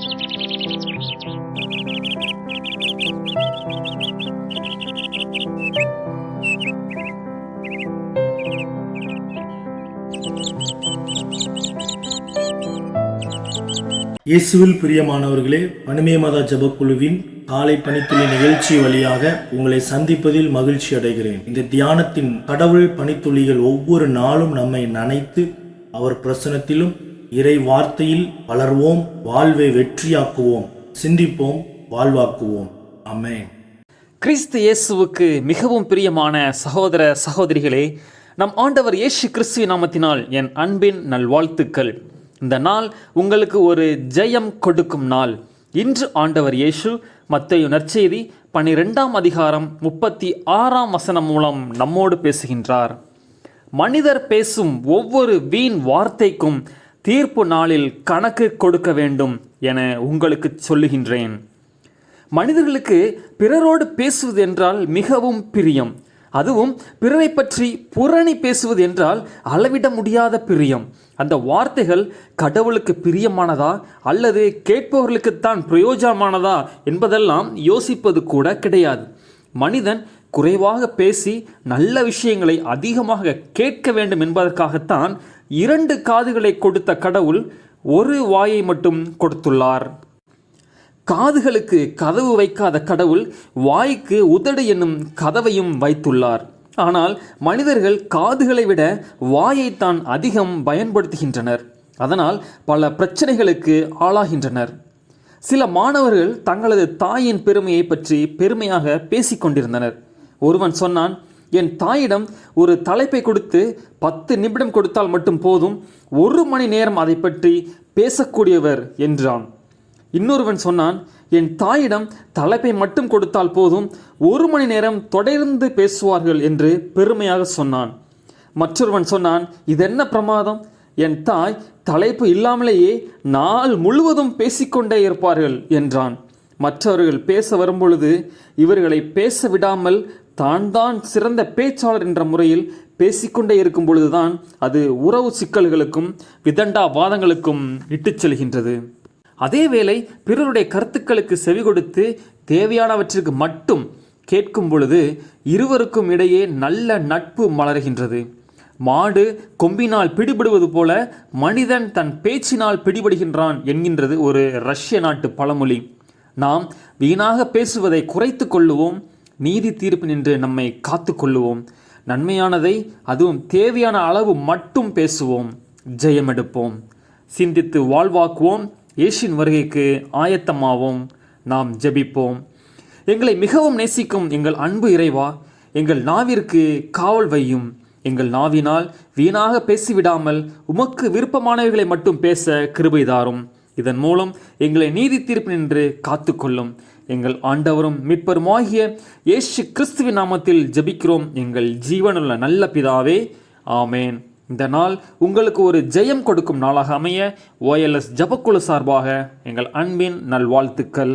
இயேசுவில் பிரியமானவர்களே, பனிமே மத ஜபக்குழுவின் காலை பணித்துளி நிகழ்ச்சி வழியாக உங்களை சந்திப்பதில் மகிழ்ச்சி அடைகிறேன். இந்த தியானத்தின் கடவுள் பணித்துளிகள் ஒவ்வொரு நாளும் நம்மை நனைத்து அவர் பிரசனத்திலும் இறை வார்த்தையில் வளர்வோம், வாழ்வை வெற்றியாக்குவோம், சிந்திப்போம், வாழ்வாக்குவோம். ஆமென். கிறிஸ்து இயேசுவுக்கு மிகவும் பிரியமான சகோதர சகோதரிகளே, நம் ஆண்டவர் இயேசு கிறிஸ்துவின் நாமத்தினால் என் அன்பின் நல்வாழ்த்துக்கள். இந்த நாள் உங்களுக்கு ஒரு ஜெயம் கொடுக்கும் நாள். இன்று ஆண்டவர் இயேசு மத்தேயு நற்செய்தி 12ஆம் அதிகாரம் 36ஆம் வசனம் மூலம் நம்மோடு பேசுகின்றார். மனிதர் பேசும் ஒவ்வொரு வீண் வார்த்தைக்கும் தீர்ப்பு நாளில் கணக்கு கொடுக்க வேண்டும் என உங்களுக்கு சொல்லுகின்றேன். மனிதர்களுக்கு பிறரோடு பேசுவது என்றால் மிகவும் பிரியம். அதுவும் பிறரை பற்றி புரணி பேசுவது என்றால் அளவிட முடியாத பிரியம். அந்த வார்த்தைகள் கடவுளுக்கு பிரியமானதா அல்லது கேட்பவர்களுக்குத்தான் பிரயோஜனமானதா என்பதெல்லாம் யோசிப்பது கூட கிடையாது. மனிதன் குறைவாக பேசி நல்ல விஷயங்களை அதிகமாக கேட்க வேண்டும் என்பதற்காகத்தான் 2 காதுகளை கொடுத்த கடவுள் ஒரு வாயை மட்டும் கொடுத்துள்ளார். காதுகளுக்கு கதவு வைக்காத கடவுள் வாய்க்கு உதடு என்னும் கதவையும் வைத்துள்ளார். ஆனால் மனிதர்கள் காதுகளை விட வாயைத்தான் அதிகம் பயன்படுத்துகின்றனர். அதனால் பல பிரச்சனைகளுக்கு ஆளாகின்றனர். சில மாணவர்கள் தங்களது தாயின் பெருமையை பற்றி பெருமையாக பேசிக்கொண்டிருந்தனர். ஒருவன் சொன்னான், என் தாயிடம் ஒரு தலைப்பை கொடுத்து 10 நிமிடம் கொடுத்தால் மட்டும் போதும், 1 மணி நேரம் அதை பற்றி பேசக்கூடியவர் என்றான். இன்னொருவன் சொன்னான், என் தாயிடம் தலைப்பை மட்டும் கொடுத்தால் போதும், 1 மணி நேரம் தொடர்ந்து பேசுவார்கள் என்று பெருமையாக சொன்னான். மற்றொருவன் சொன்னான், இதென்ன பிரமாதம், என் தாய் தலைப்பு இல்லாமலேயே நாள் முழுவதும் பேசிக்கொண்டே இருப்பார்கள் என்றான். மற்றவர்கள் பேச வரும்பொழுது இவர்களை பேச விடாமல் தான் சிறந்த பேச்சாளர் என்ற முறையில் பேசிக்கொண்டே இருக்கும் பொழுதுதான் அது உறவு சிக்கல்களுக்கும் விதண்டாவாதங்களுக்கும் இட்டுச் செல்கின்றது. அதேவேளை பிறருடைய கருத்துக்களுக்கு செவி கொடுத்து தேவையானவற்றிற்கு மட்டும் கேட்கும் பொழுது இருவருக்கும் இடையே நல்ல நட்பு மலர்கின்றது. மாடு கொம்பினால் பிடிபடுவது போல மனிதன் தன் பேச்சினால் பிடிபடுகின்றான் என்கின்றது ஒரு ரஷ்ய நாட்டு பழமொழி. நாம் வீணாக பேசுவதை குறைத்து கொள்ளுவோம், நீதி தீர்ப்பு நின்று நம்மை காத்து கொள்ளுவோம். நன்மையானதை அதுவும் தேவையான அளவு மட்டும் பேசுவோம், ஜெயமெடுப்போம். சிந்தித்து வாழ்வாக்குவோம். இயேசுவின் வருகைக்கு ஆயத்தமாவோம். நாம் ஜெபிப்போம். எங்களை மிகவும் நேசிக்கும் எங்கள் அன்பு இறைவா, எங்கள் நாவிற்கு காவல் வையும். எங்கள் நாவினால் வீணாக பேசிவிடாமல் உமக்கு விருப்பமானவைகளை மட்டும் பேச கிருபை தாரும். இதன் மூலம் எங்களை நீதி தீர்ப்பு நின்று காத்துக்கொள்ளும். எங்கள் ஆண்டவரும் மீட்பருமாகிய இயேசு கிறிஸ்துவின் நாமத்தில் ஜெபிக்கிறோம் எங்கள் ஜீவனுள்ள நல்ல பிதாவே, ஆமேன். இந்த நாள் உங்களுக்கு ஒரு ஜெயம் கொடுக்கும் நாளாக அமைய OLS ஜபக்குழு சார்பாக எங்கள் அன்பின் நல்வாழ்த்துக்கள்.